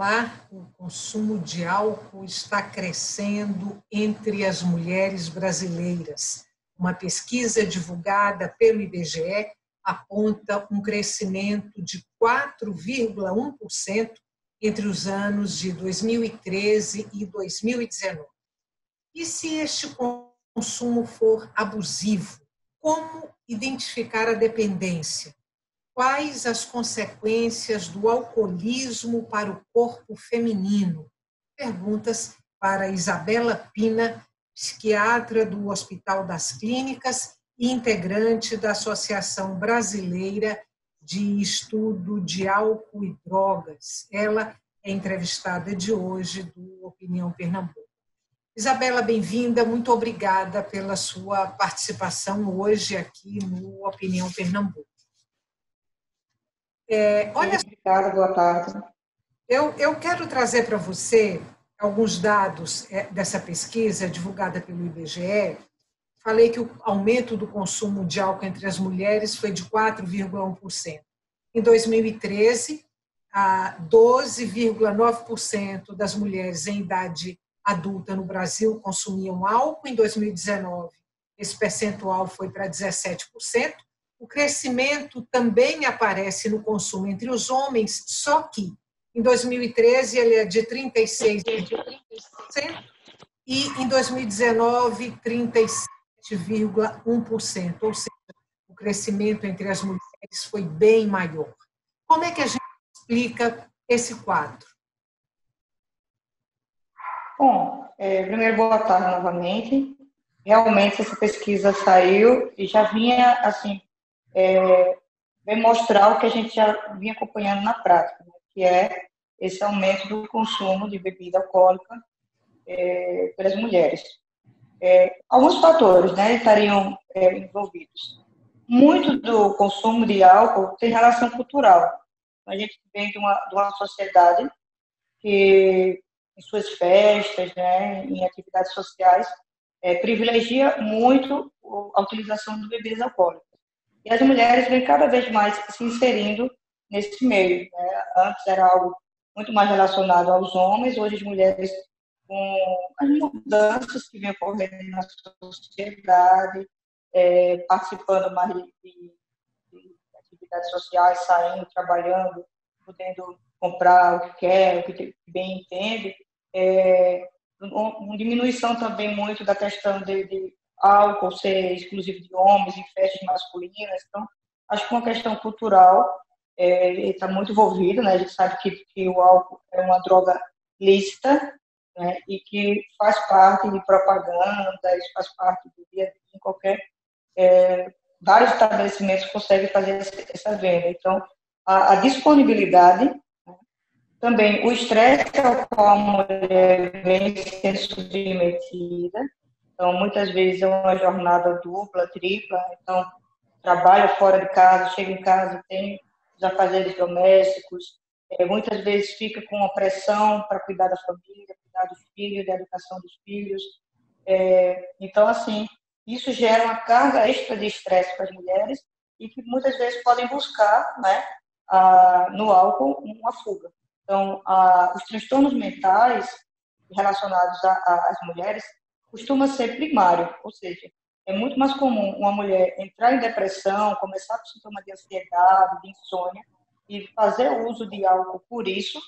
falar, o consumo de álcool está crescendo entre as mulheres brasileiras. Uma pesquisa divulgada pelo IBGE aponta um crescimento de 4,1% entre os anos de 2013 e 2019. E se este consumo for abusivo, como identificar a dependência? Quais as consequências do alcoolismo para o corpo feminino? Perguntas para Isabela Pina, psiquiatra do Hospital das Clínicas e integrante da Associação Brasileira de Estudo de Álcool e Drogas. Ela é entrevistada de hoje do Opinião Pernambuco. Isabela, bem-vinda, muito obrigada pela sua participação hoje aqui no Opinião Pernambuco. Obrigada, boa tarde. Eu quero trazer para você alguns dados dessa pesquisa divulgada pelo IBGE. Falei que o aumento do consumo de álcool entre as mulheres foi de 4,1%. Em 2013, 12,9% das mulheres em idade adulta no Brasil consumiam álcool. Em 2019, esse percentual foi para 17%. O crescimento também aparece no consumo entre os homens, só que em 2013 ele é de 36,1% e em 2019, 37,1%. Ou seja, o crescimento entre as mulheres foi bem maior. Como é que a gente explica esse quadro? Bom, primeiro, boa tarde novamente. Realmente, essa pesquisa saiu e já vinha, assim, demonstrar o que a gente já vinha acompanhando na prática, né, que é esse aumento do consumo de bebida alcoólica pelas mulheres. Alguns fatores, né, estariam envolvidos. Muito do consumo de álcool tem relação cultural. A gente vem de uma sociedade que, em suas festas, né, em atividades sociais, privilegia muito a utilização de bebidas alcoólicas. E as mulheres vêm cada vez mais se inserindo nesse meio, né? Antes era algo muito mais relacionado aos homens, hoje as mulheres, com as mudanças que vêm ocorrendo na sociedade, participando mais de atividades sociais, saindo, trabalhando, podendo comprar o que quer, o que bem entende, uma diminuição também muito da questão de álcool ser exclusivo de homens em festas masculinas. Então, acho que uma questão cultural está muito envolvida, né? A gente sabe que o álcool é uma droga lícita, né? E que faz parte de propaganda, isso faz parte do dia a dia, em qualquer... vários estabelecimentos conseguem fazer essa venda. Então, a disponibilidade, né? Também o estresse ao qual a mulher vem sendo submetida. Então, muitas vezes é uma jornada dupla, tripla. Então, trabalha fora de casa, chega em casa, tem os afazeres domésticos. Muitas vezes fica com uma pressão para cuidar da família, cuidar dos filhos, da educação dos filhos. Então, assim, isso gera uma carga extra de estresse para as mulheres e que muitas vezes podem buscar, né, no álcool uma fuga. Então, os transtornos mentais relacionados às mulheres costuma ser primário, ou seja, é muito mais comum uma mulher entrar em depressão, começar com sintomas de ansiedade, de insônia, e fazer uso de álcool por isso,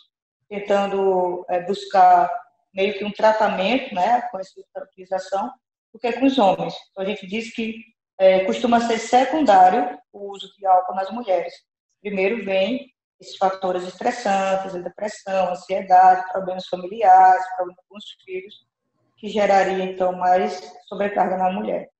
tentando buscar meio que um tratamento, né, com essa utilização, do que com os homens. Então, a gente diz que costuma ser secundário o uso de álcool nas mulheres. Primeiro vem esses fatores estressantes, a depressão, a ansiedade, problemas familiares, problemas com os filhos, que geraria, então, mais sobrecarga na mulher.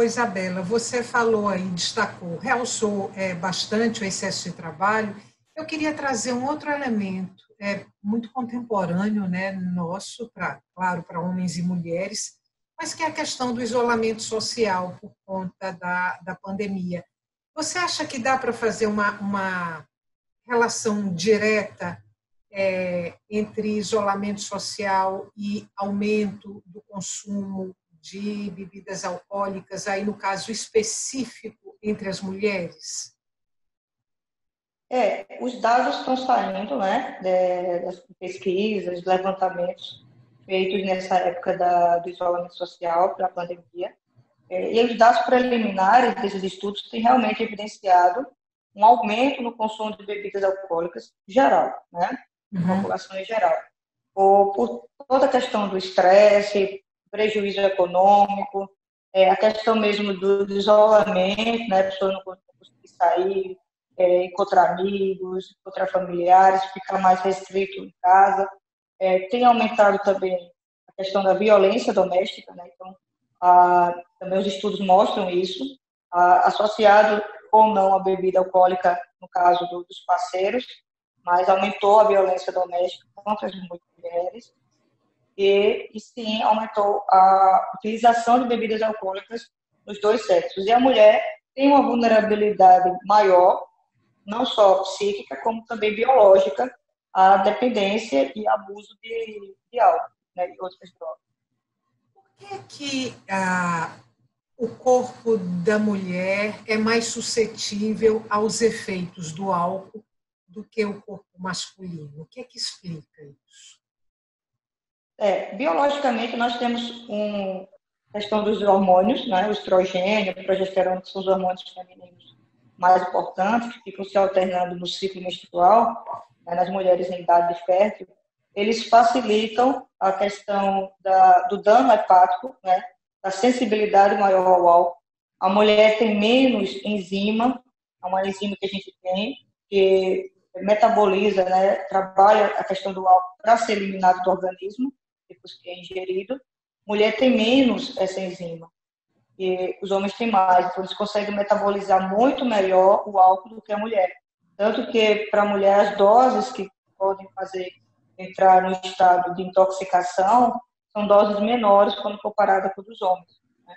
Isabela, você falou aí, destacou, realçou bastante o excesso de trabalho. Eu queria trazer um outro elemento muito contemporâneo, né, nosso, claro, para homens e mulheres, mas que é a questão do isolamento social por conta da pandemia. Você acha que dá para fazer uma relação direta entre isolamento social e aumento do consumo de bebidas alcoólicas, aí no caso específico entre as mulheres? Os dados estão saindo, né, das pesquisas, levantamentos feitos nessa época do isolamento social, para a pandemia, e os dados preliminares desses estudos têm realmente evidenciado um aumento no consumo de bebidas alcoólicas geral, né, na Uhum. população em geral, por toda a questão do estresse, prejuízo econômico, a questão mesmo do isolamento, né, a pessoa não conseguir sair, encontrar amigos, encontrar familiares, ficar mais restrito em casa. Tem aumentado também a questão da violência doméstica, né? Então, também os estudos mostram isso, associado ou não à bebida alcoólica, no caso dos parceiros, mas aumentou a violência doméstica contra as mulheres e sim, aumentou a utilização de bebidas alcoólicas nos dois sexos. E a mulher tem uma vulnerabilidade maior, não só psíquica, como também biológica, à dependência e abuso de álcool, né, e outras drogas. Por que o corpo da mulher é mais suscetível aos efeitos do álcool do que o corpo masculino? O que explica isso? Biologicamente, nós temos questão dos hormônios, né, o estrogênio, a progesterona, que são os hormônios femininos mais importantes, que ficam se alternando no ciclo menstrual, né, nas mulheres em idade fértil. Eles facilitam a questão do dano hepático, né, da sensibilidade maior ao álcool. A mulher tem menos enzima, é uma enzima que a gente tem, que metaboliza, né, trabalha a questão do álcool para ser eliminado do organismo, depois que é ingerido. Mulher tem menos essa enzima e os homens têm mais, então eles conseguem metabolizar muito melhor o álcool do que a mulher. Tanto que para a mulher as doses que podem fazer entrar no estado de intoxicação são doses menores quando comparada com os homens, né?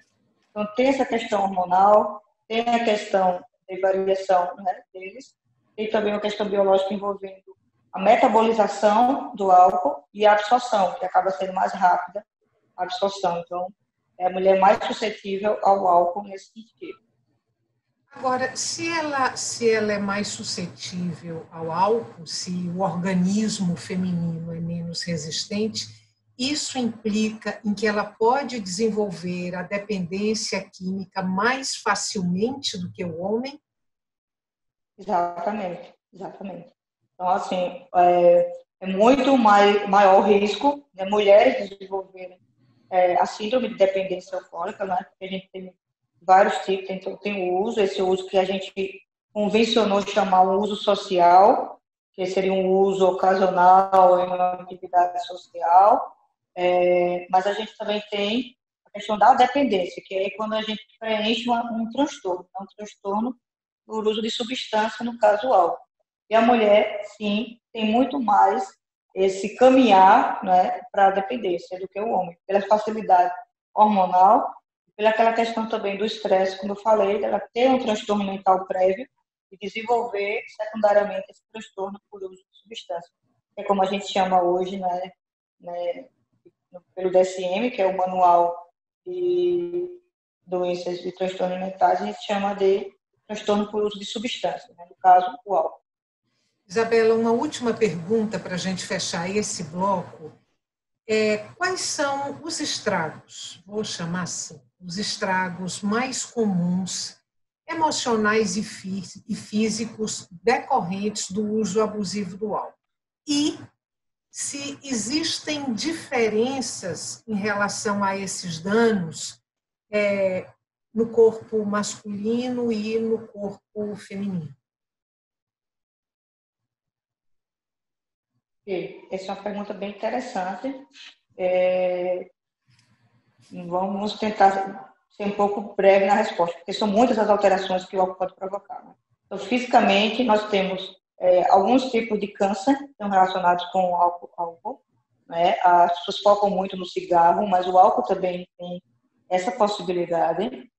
Então tem essa questão hormonal, tem a questão de variação, né, deles, tem também uma questão biológica envolvendo a metabolização do álcool e a absorção, que acaba sendo mais rápida a absorção. Então, a mulher mais suscetível ao álcool nesse sentido. Agora, se ela é mais suscetível ao álcool, se o organismo feminino é menos resistente, isso implica em que ela pode desenvolver a dependência química mais facilmente do que o homem? Exatamente, exatamente. Então, assim, é muito maior o risco de mulheres desenvolverem a síndrome de dependência alcoólica, né? Porque a gente tem vários tipos, então tem esse uso que a gente convencionou chamar o uso social, que seria um uso ocasional em uma atividade social, mas a gente também tem a questão da dependência, que é quando a gente preenche um transtorno, um transtorno por uso de substância, no caso o álcool. E a mulher, sim, tem muito mais esse caminhar, né, para a dependência do que o homem, pela facilidade hormonal, pela aquela questão também do estresse, como eu falei, dela ter um transtorno mental prévio e desenvolver secundariamente esse transtorno por uso de substância. É como a gente chama hoje, né, pelo DSM, que é o Manual de Doenças e Transtornos Mentais, a gente chama de transtorno por uso de substância, né, no caso, o álcool. Isabela, uma última pergunta para a gente fechar esse bloco. Quais são os estragos, vou chamar assim, os estragos mais comuns, emocionais e físicos decorrentes do uso abusivo do álcool? E se existem diferenças em relação a esses danos no corpo masculino e no corpo feminino? Essa é uma pergunta bem interessante. Vamos tentar ser um pouco breve na resposta, porque são muitas as alterações que o álcool pode provocar, né? Então, fisicamente, nós temos alguns tipos de câncer que estão relacionados com o álcool, né? As pessoas focam muito no cigarro, mas o álcool também tem essa possibilidade.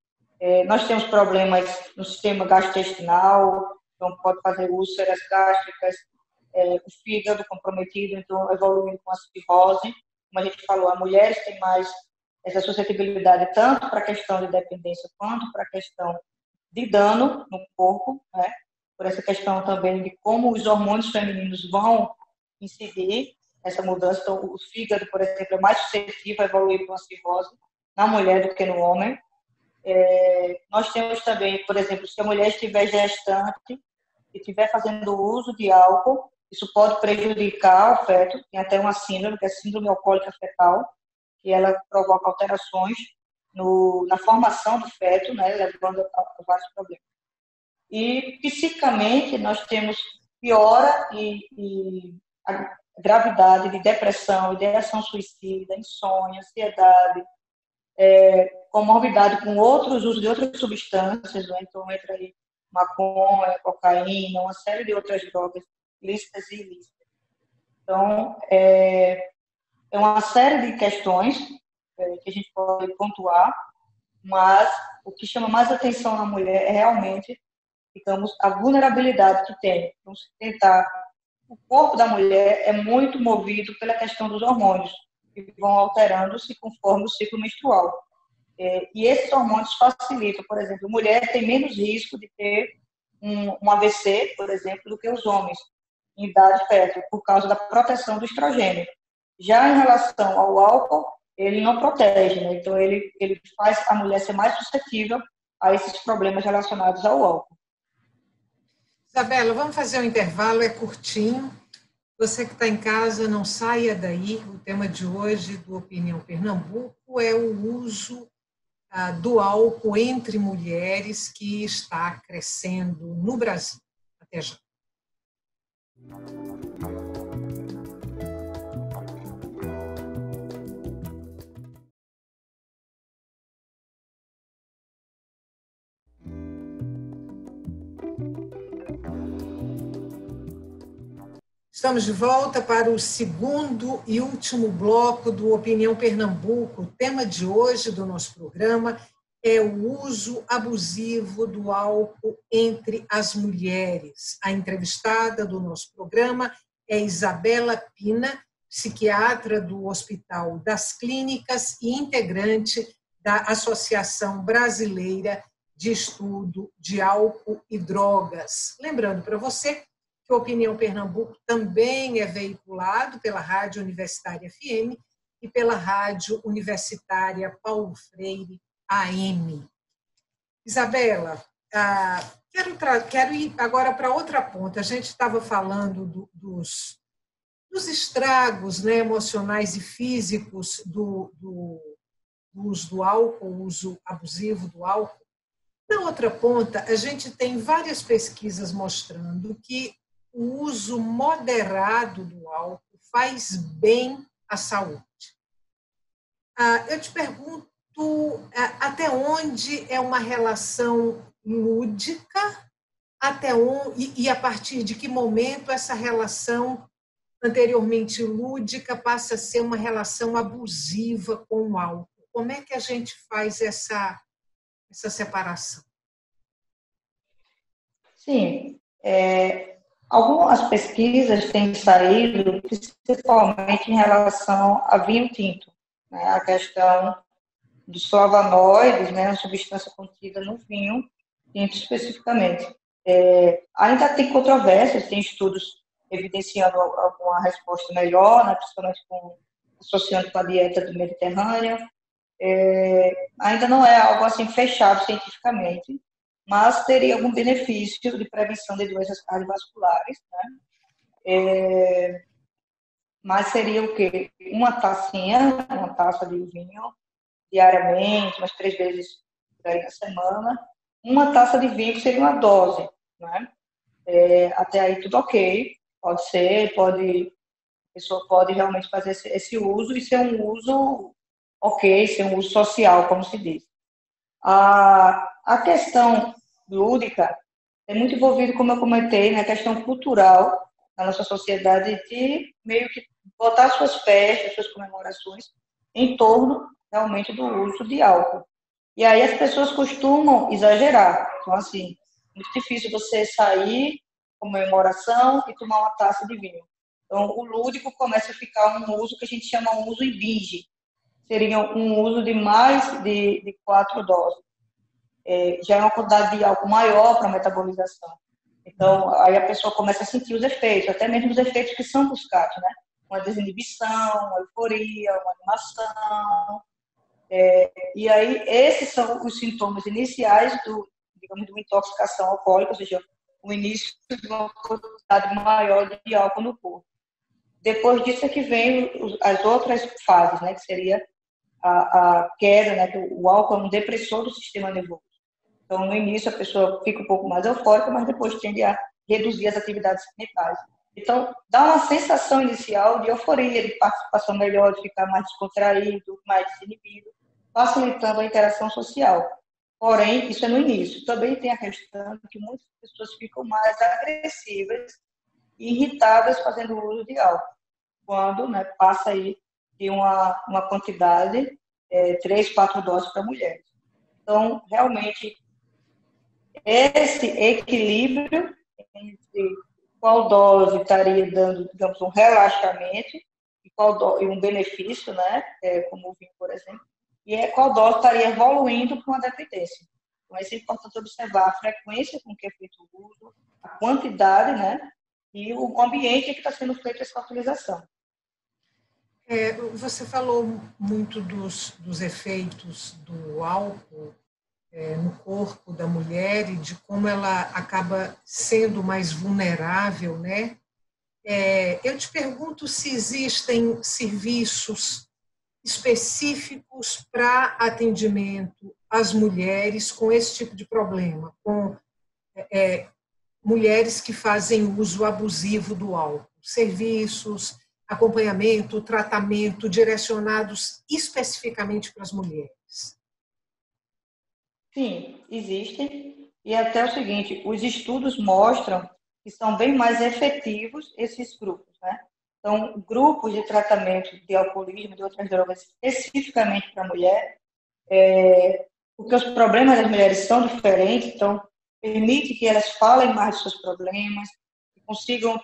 Nós temos problemas no sistema gastrointestinal, então pode fazer úlceras gástricas, o fígado comprometido, então evoluindo com a cirrose. Como a gente falou, as mulheres têm mais essa suscetibilidade tanto para a questão de dependência quanto para a questão de dano no corpo, né? por essa questão também de como os hormônios femininos vão incidir nessa mudança. Então, o fígado, por exemplo, é mais suscetível a evoluir para uma cirrose na mulher do que no homem. Nós temos também, por exemplo, se a mulher estiver gestante e estiver fazendo uso de álcool, isso pode prejudicar o feto. Tem até uma síndrome, que é a síndrome alcoólica fetal, que ela provoca alterações na formação do feto, né, levando a vários problemas. E, psicamente, nós temos piora e a gravidade de depressão, ideação suicida, insônia, ansiedade, comorbidade com outros usos de outras substâncias, né? Então entra aí maconha, cocaína, uma série de outras drogas lícitas e ilícitas. Então, é uma série de questões que a gente pode pontuar, mas o que chama mais atenção na mulher é realmente, digamos, a vulnerabilidade que tem. Então, se tentar, o corpo da mulher é muito movido pela questão dos hormônios, que vão alterando-se conforme o ciclo menstrual. E esses hormônios facilitam, por exemplo, a mulher tem menos risco de ter um AVC, por exemplo, do que os homens, em idade fértil, por causa da proteção do estrogênio. Já em relação ao álcool, ele não protege, né? Então ele faz a mulher ser mais suscetível a esses problemas relacionados ao álcool. Isabela, vamos fazer um intervalo, é curtinho. Você que está em casa, não saia daí. O tema de hoje do Opinião Pernambuco é o uso do álcool entre mulheres, que está crescendo no Brasil. Até já. Estamos de volta para o segundo e último bloco do Opinião Pernambuco. O tema de hoje do nosso programa é o uso abusivo do álcool entre as mulheres. A entrevistada do nosso programa é Isabela Pina, psiquiatra do Hospital das Clínicas e integrante da Associação Brasileira de Estudo de Álcool e Drogas. Lembrando para você que a Opinião Pernambuco também é veiculado pela Rádio Universitária FM e pela Rádio Universitária Paulo Freire AM. Isabela, quero ir agora para outra ponta. A gente estava falando dos estragos, né, emocionais e físicos do uso do álcool, o uso abusivo do álcool. Na outra ponta, a gente tem várias pesquisas mostrando que o uso moderado do álcool faz bem à saúde. Eu te pergunto até onde é uma relação lúdica, e a partir de que momento essa relação anteriormente lúdica passa a ser uma relação abusiva com o álcool. Como é que a gente faz essa separação? Sim, algumas pesquisas têm saído, principalmente em relação a vinho tinto, né? A questão dos flavonoides, né? A substância contida no vinho tinto especificamente. Ainda tem controvérsias, tem estudos evidenciando alguma resposta melhor, né? Principalmente associando com a dieta do Mediterrâneo. Ainda não é algo assim fechado cientificamente, mas teria algum benefício de prevenção de doenças cardiovasculares, né? Mas seria o quê? Uma taça de vinho diariamente, umas 3 vezes na semana. Uma taça de vinho seria uma dose, né? Até aí tudo ok, pode ser, a pessoa pode realmente fazer esse uso e ser um uso ok, ser um uso social, como se diz. A questão lúdica é muito envolvida, como eu comentei, na questão cultural da nossa sociedade, de meio que botar suas festas, suas comemorações em torno realmente do uso de álcool. E aí as pessoas costumam exagerar. Então, assim, é muito difícil você sair, comemoração e tomar uma taça de vinho. Então, o lúdico começa a ficar um uso que a gente chama um uso em binge. Seria um uso de mais de 4 doses. Já é uma quantidade de álcool maior para a metabolização. Então, aí a pessoa começa a sentir os efeitos, até mesmo os efeitos que são buscados, né? Uma desinibição, uma euforia, uma animação. E aí, esses são os sintomas iniciais digamos, de uma intoxicação alcoólica, ou seja, o início de uma quantidade maior de álcool no corpo. Depois disso é que vem as outras fases, né? Que seria a queda, né? Que o álcool é um depressor do sistema nervoso. Então, no início, a pessoa fica um pouco mais eufórica, mas depois tende a reduzir as atividades mentais. Então, dá uma sensação inicial de euforia, de participação melhor, de ficar mais descontraído, mais desinibido, facilitando a interação social. Porém, isso é no início. Também tem a questão de que muitas pessoas ficam mais agressivas e irritadas fazendo uso de álcool, quando, né, passa aí de uma quantidade, 3, 4 doses para mulheres. Então, realmente, esse equilíbrio entre qual dose estaria dando, digamos, um relaxamento e um benefício, né, como o vinho, por exemplo, e qual dose estaria evoluindo para uma dependência. Então, é importante observar a frequência com que é feito o uso, a quantidade, né, e o ambiente em que está sendo feita essa utilização. Você falou muito dos efeitos do álcool no corpo da mulher e de como ela acaba sendo mais vulnerável, né? Eu te pergunto se existem serviços específicos para atendimento às mulheres com esse tipo de problema, com mulheres que fazem uso abusivo do álcool, serviços, acompanhamento, tratamento direcionados especificamente para as mulheres. Sim, existem. E até o seguinte, os estudos mostram que são bem mais efetivos esses grupos, né? Então, grupos de tratamento de alcoolismo, de outras drogas, especificamente para a mulher, porque os problemas das mulheres são diferentes, então, permite que elas falem mais dos seus problemas, que consigam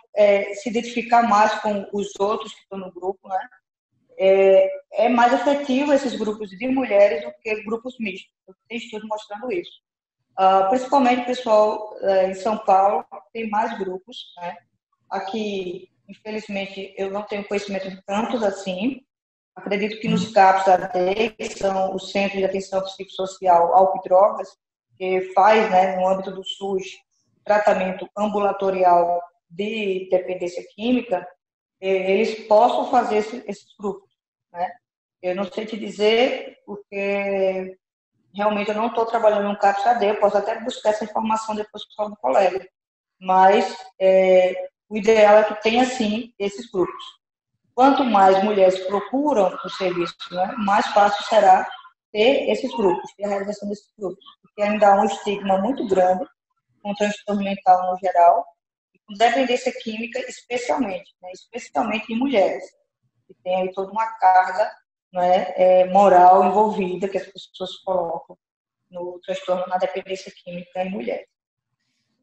se identificar mais com os outros que estão no grupo, né? É mais efetivo esses grupos de mulheres do que grupos mistos. Tem estudos mostrando isso. Principalmente o pessoal em São Paulo tem mais grupos, né? Aqui, infelizmente, eu não tenho conhecimento de tantos assim. Acredito que nos CAPs AD, que são os Centros de Atenção Psicossocial Álcool e Drogas, que faz, né, no âmbito do SUS, tratamento ambulatorial de dependência química, eles possam fazer esses grupos, né? Eu não sei te dizer, porque realmente eu não estou trabalhando no CAPS AD, eu posso até buscar essa informação depois com o colega, mas o ideal é que tenha, sim, esses grupos. Quanto mais mulheres procuram o serviço, né, mais fácil será ter esses grupos, ter a realização desses grupos, porque ainda há um estigma muito grande com o transtorno mental no geral, e com dependência química especialmente, né, especialmente em mulheres, que tem aí toda uma carga, né, moral envolvida que as pessoas colocam no transtorno na dependência química em mulheres.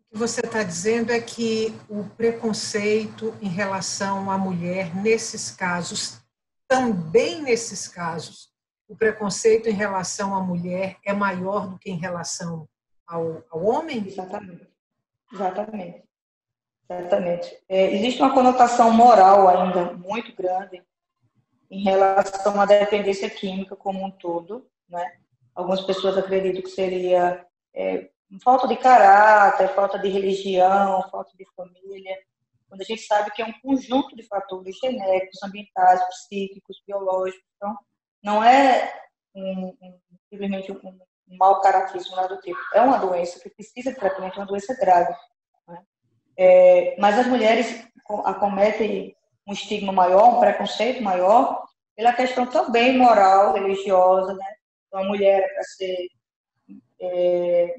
O que você está dizendo é que o preconceito em relação à mulher, nesses casos, também nesses casos, o preconceito em relação à mulher é maior do que em relação ao homem? Exatamente. Exatamente. Exatamente. Existe uma conotação moral ainda muito grande em relação à dependência química como um todo, né? Algumas pessoas acreditam que seria falta de caráter, falta de religião, falta de família, quando a gente sabe que é um conjunto de fatores genéticos, ambientais, psíquicos, biológicos. Então, não é simplesmente um mau caratismo, nada do tipo. É uma doença que precisa de tratamento, é uma doença grave, né? Mas as mulheres acometem um estigma maior, um preconceito maior, pela questão também moral, religiosa, né? Então, a mulher é para ser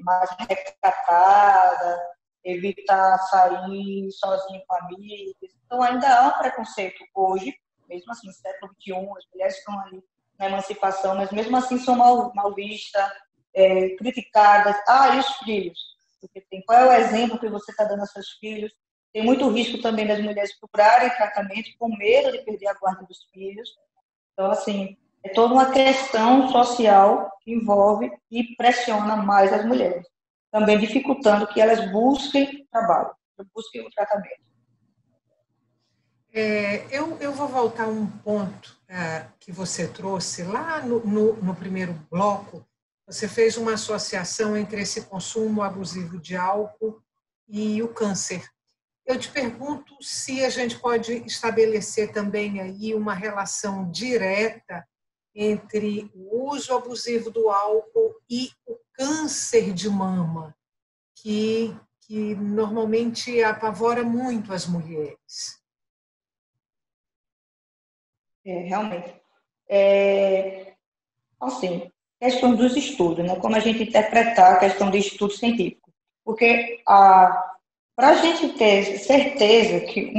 mais recatada, evitar sair sozinha com amigas. Então, ainda há um preconceito hoje, mesmo assim, no século XXI, as mulheres estão ali na emancipação, mas mesmo assim são mal vistas, criticadas. E os filhos? Porque qual é o exemplo que você está dando aos seus filhos? Tem muito risco também das mulheres procurarem tratamento com medo de perder a guarda dos filhos. Então, assim, é toda uma questão social que envolve e pressiona mais as mulheres, também dificultando que elas busquem trabalho. busquem o tratamento. Eu vou voltar a um ponto que você trouxe lá no primeiro bloco. Você fez uma associação entre esse consumo abusivo de álcool e o câncer. Eu te pergunto se a gente pode estabelecer também aí uma relação direta entre o uso abusivo do álcool e o câncer de mama, que normalmente apavora muito as mulheres. Realmente. Assim, questão dos estudos, né? Como a gente interpretar a questão do estudo científico. Porque para a gente ter certeza que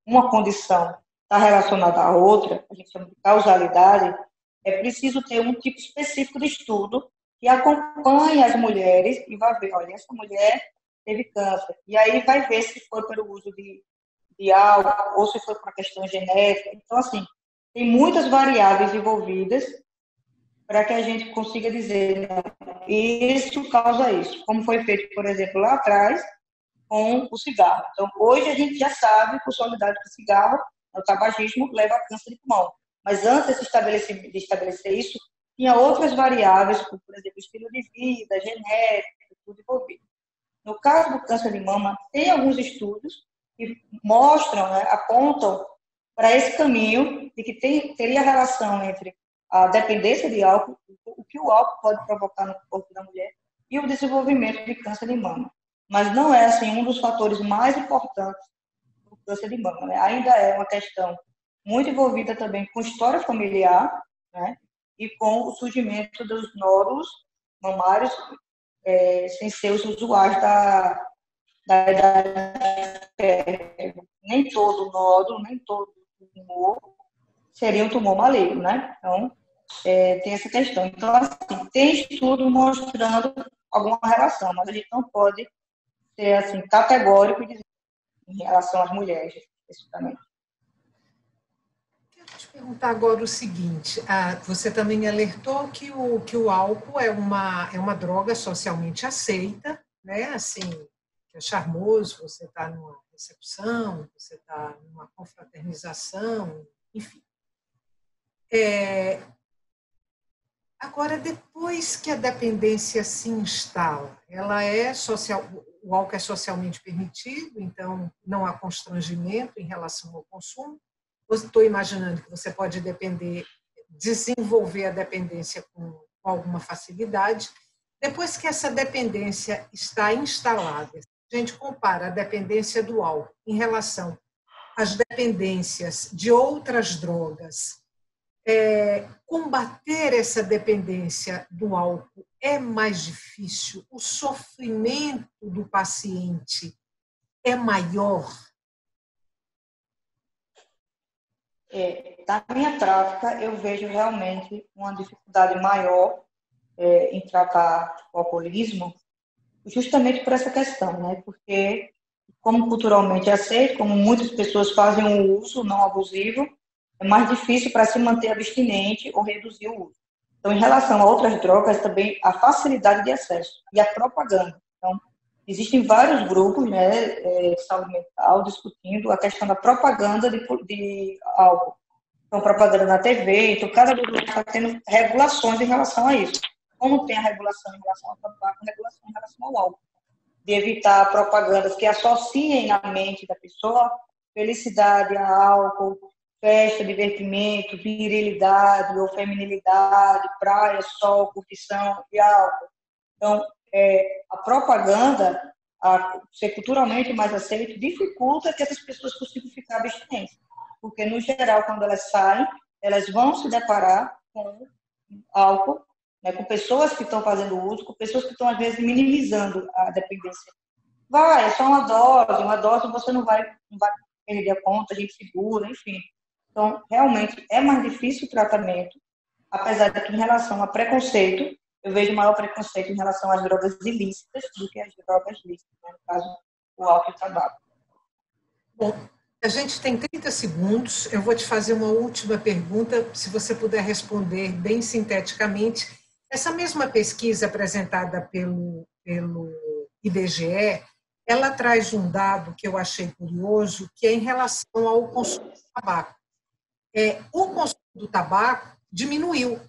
uma condição está relacionada à outra, a gente chama de causalidade, é preciso ter um tipo específico de estudo que acompanhe as mulheres e vai ver, olha, essa mulher teve câncer. E aí vai ver se foi pelo uso de álcool ou se foi por uma questão genética. Então, assim, tem muitas variáveis envolvidas para que a gente consiga dizer, não, isso causa isso. Como foi feito, por exemplo, lá atrás, com o cigarro. Então, hoje a gente já sabe que a solidariedade do cigarro, o tabagismo, leva a câncer de pulmão. Mas antes de estabelecer isso, tinha outras variáveis, como, por exemplo, estilo de vida, genética, tudo envolvido. No caso do câncer de mama, tem alguns estudos que mostram, né, apontam para esse caminho de que teria relação entre a dependência de álcool, o que o álcool pode provocar no corpo da mulher, e o desenvolvimento de câncer de mama. Mas não é, assim, um dos fatores mais importantes do câncer de mama, né? Ainda é uma questão muito envolvida também com história familiar, né? E com o surgimento dos nódulos mamários sem ser os usuários da idade. Nem todo nódulo, nem todo tumor seria um tumor maligno, né? Então, tem essa questão. Então, assim, tem estudo mostrando alguma relação, mas a gente não pode ser assim, categórico e dizer em relação às mulheres, especificamente. Quero te perguntar agora o seguinte: você também alertou que o álcool é uma droga socialmente aceita, né? Assim, que é charmoso, você está numa recepção, você está numa confraternização, enfim. Agora, depois que a dependência se instala, o álcool é socialmente permitido, então não há constrangimento em relação ao consumo. Estou imaginando que você pode desenvolver a dependência com alguma facilidade. Depois que essa dependência está instalada, a gente compara a dependência do álcool em relação às dependências de outras drogas. Combater essa dependência do álcool é mais difícil? O sofrimento do paciente é maior? Na minha prática, eu vejo realmente uma dificuldade maior em tratar o alcoolismo, justamente por essa questão, né? Porque, como culturalmente é aceito, como muitas pessoas fazem um uso não abusivo, é mais difícil para se manter abstinente ou reduzir o uso. Então, em relação a outras drogas, também a facilidade de acesso e a propaganda. Então, existem vários grupos, né, de saúde mental discutindo a questão da propaganda de álcool. Então, propaganda na TV, então cada vez mais está tendo regulações em relação a isso. Como tem a regulação em relação ao tabaco, a regulação em relação ao álcool. De evitar propagandas que associem na mente da pessoa felicidade a álcool, festa, divertimento, virilidade ou feminilidade, praia, sol, curtição e álcool. Então, a propaganda, ser culturalmente mais aceito, dificulta que essas pessoas consigam ficar abstinentes. Porque, no geral, quando elas saem, elas vão se deparar com álcool, né, com pessoas que estão fazendo uso, com pessoas que estão, às vezes, minimizando a dependência. É só uma dose você não vai perder a conta, a gente segura, enfim. Então, realmente, é mais difícil o tratamento, apesar de que, em relação a preconceito, eu vejo maior preconceito em relação às drogas ilícitas do que às drogas lícitas, né? No caso, o álcool e o tabaco. Bom, a gente tem 30 segundos. Eu vou te fazer uma última pergunta, se você puder responder bem sinteticamente. Essa mesma pesquisa apresentada pelo IBGE, ela traz um dado que eu achei curioso, que é em relação ao consumo de tabaco. O consumo do tabaco diminuiu.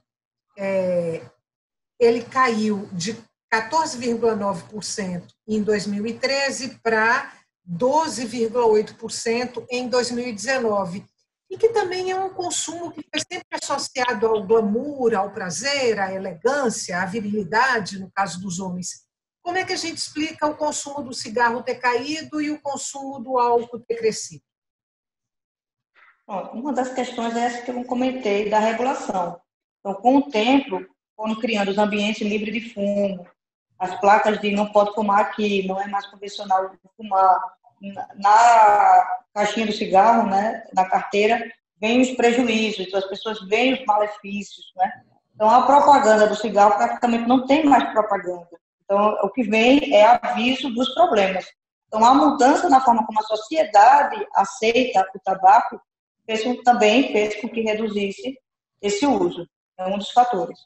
Ele caiu de 14,9% em 2013 para 12,8% em 2019. E que também é um consumo que foi sempre associado ao glamour, ao prazer, à elegância, à virilidade, no caso dos homens. Como é que a gente explica o consumo do cigarro ter caído e o consumo do álcool ter crescido? Pronto, uma das questões é essa que eu comentei, da regulação. Então, com o tempo, foram criando os ambientes livres de fumo, as placas de não pode fumar aqui, não é mais convencional fumar. Na caixinha do cigarro, né, na carteira, vem os prejuízos, então as pessoas veem os malefícios, né? Então, a propaganda do cigarro praticamente não tem mais propaganda. Então, o que vem é aviso dos problemas. Então, a mudança na forma como a sociedade aceita o tabaco também fez com que reduzisse esse uso. É um dos fatores.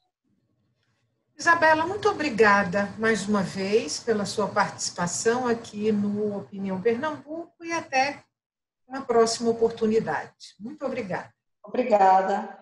Isabela, muito obrigada mais uma vez pela sua participação aqui no Opinião Pernambuco e até uma próxima oportunidade. Muito obrigada. Obrigada.